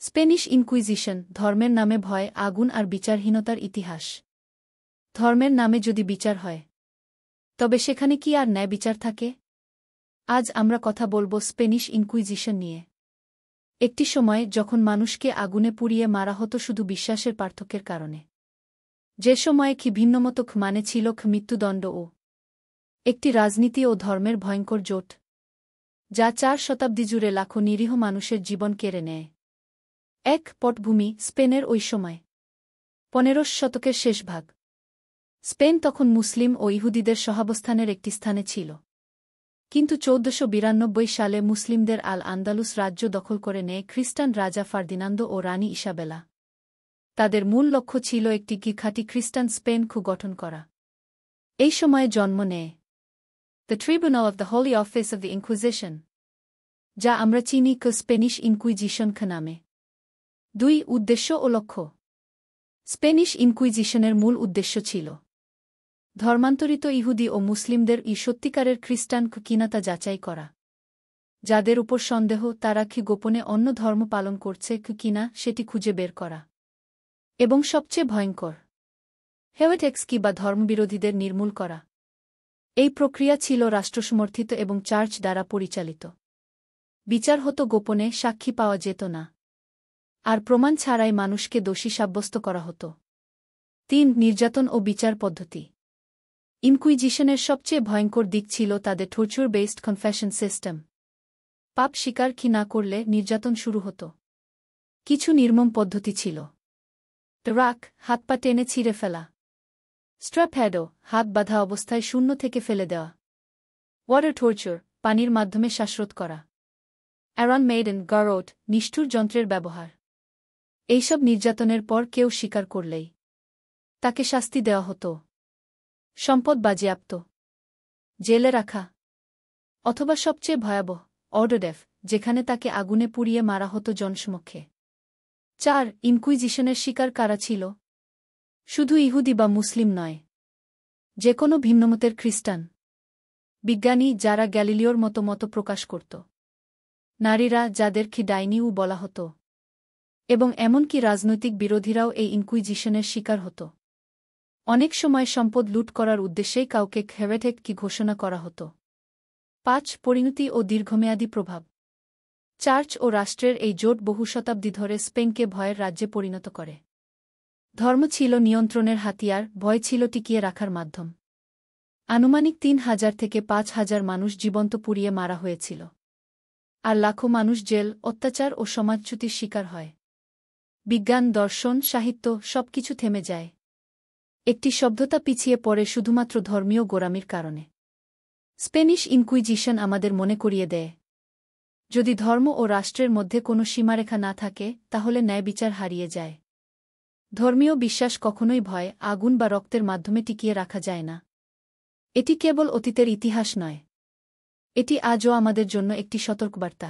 Spanish inquisition, ধর্মের নামে ভয়, আগুন আর বিচারহীনতার ইতিহাস। ধর্মের নামে যদি বিচার হয়, তবে সেখানে কি আর ন্যায় বিচার থাকে? আজ আমরা কথা বলবো স্প্যানিশ ইনকুইজিশন নিয়ে। একটি সময় যখন মানুষকে আগুনে পুড়িয়ে মারা হতো শুধু বিশ্বাসের পার্থক্যের কারণে। যে সময়ে কি ভিন্নমত মানে ছিল মৃত্যুদণ্ড ও একটি রাজনীতি ও ধর্মের ভয়ঙ্কর জোট, যা 4 শতাব্দী জুড়ে লাখো নিরীহ মানুষের জীবন কেড়ে নেয়। এক পটভূমি স্পেনের ওই সময় 15 শতকের শেষ ভাগ। স্পেন তখন মুসলিম ও ইহুদিদের সহাবস্থানের একটি স্থানে ছিল। কিন্তু 1492 সালে মুসলিমদের আল আন্দালুস রাজ্য দখল করে নেয় খ্রিস্টান রাজা ফার্দিনান্দো ও রানী ইসাবেলা। তাদের মূল লক্ষ্য ছিল একটি খাঁটি খ্রিস্টান স্পেন গঠন করা। এই সময়ে জন্ম নেয় the tribunal of the Holi office of the inquisition, যা আমরা চিনি স্প্যানিশ ইনকুইজিশন নামে। 2 উদ্দেশ্য ও লক্ষ্য। স্প্যানিশ ইনকুইজিশনের মূল উদ্দেশ্য ছিল ধর্মান্তরিত ইহুদি ও মুসলিমদের সত্যিকারের খ্রিস্টান কিনা তা যাচাই করা। যাদের উপর সন্দেহ তারা কি গোপনে অন্য ধর্ম পালন করছে কিনা সেটি খুঁজে বের করা। এবং সবচেয়ে ভয়ঙ্কর, হেরেটিক্স বা ধর্মবিরোধীদের নির্মূল করা। এই প্রক্রিয়া ছিল রাষ্ট্রসমর্থিত এবং চার্চ দ্বারা পরিচালিত। বিচার হতো গোপনে, সাক্ষী পাওয়া যেত না, আর প্রমাণ ছাড়াই মানুষকে দোষী সাব্যস্ত করা হতো। 3 নির্যাতন ও বিচার পদ্ধতি। ইনকুইজিশনের সবচেয়ে ভয়ঙ্কর দিক ছিল তাদের টর্চার বেসড কনফেশন সিস্টেম। পাপ স্বীকার না করলে নির্যাতন শুরু হতো। কিছু নির্মম পদ্ধতি ছিল রাক, হাত পা টেনে ছিঁড়ে ফেলা; স্ট্র্যাপহ্যাডো, হাত বাঁধা অবস্থায় শূন্য থেকে ফেলে দেওয়া; ওয়াটার টর্চার, পানির মাধ্যমে শ্বাসরোধ করা; অ্যারন মেইডেন গারোট, নিষ্ঠুর যন্ত্রের ব্যবহার। এইসব নির্যাতনের পর কেউ স্বীকার করলেই তাকে শাস্তি দেওয়া হতো, সম্পদ বাজেয়াপ্ত, জেলে রাখা, অথবা সবচেয়ে ভয়াবহ অর্ডার, যেখানে তাকে আগুনে পুড়িয়ে মারা হতো জনসমক্ষে। 4 ইনকুইজিশনের শিকার কারা ছিল? শুধু ইহুদি বা মুসলিম নয়, যে কোনো ভিন্নমতের খ্রিস্টান, বিজ্ঞানী যারা গ্যালিলিওর মত প্রকাশ করত, নারীরা যাদের ডাইনিও বলা হতো, এবং এমনকি রাজনৈতিক বিরোধীরাও এই ইনকুইজিশনের শিকার হতো। অনেক সময় সম্পদ লুট করার উদ্দেশ্যেই কাউকে হেরেটিক ঘোষণা করা হতো। 5 পরিণতি ও দীর্ঘমেয়াদী প্রভাব। চার্চ ও রাষ্ট্রের এই জোট বহু শতাব্দী ধরে স্পেনকে ভয়ের রাজ্যে পরিণত করে। ধর্ম ছিল নিয়ন্ত্রণের হাতিয়ার, ভয় ছিল টিকিয়ে রাখার মাধ্যম। আনুমানিক 3000 থেকে 5000 মানুষ জীবন্ত পুড়িয়ে মারা হয়েছিল, আর লাখো মানুষ জেল, অত্যাচার ও সমাজচ্যুতির শিকার হয়। বিজ্ঞান, দর্শন, সাহিত্য সবকিছু থেমে যায়। একটি সভ্যতা পিছিয়ে পড়ে শুধুমাত্র ধর্মীয় গোঁড়ামির কারণে। স্প্যানিশ ইনকুইজিশন আমাদের মনে করিয়ে দেয়, যদি ধর্ম ও রাষ্ট্রের মধ্যে কোনো সীমারেখা না থাকে তাহলে ন্যায় বিচার হারিয়ে যায়। ধর্মীয় বিশ্বাস কখনোই ভয়, আগুন বা রক্তের মাধ্যমে টিকিয়ে রাখা যায় না। এটি কেবল অতীতের ইতিহাস নয়, এটি আজও আমাদের জন্য একটি সতর্কবার্তা।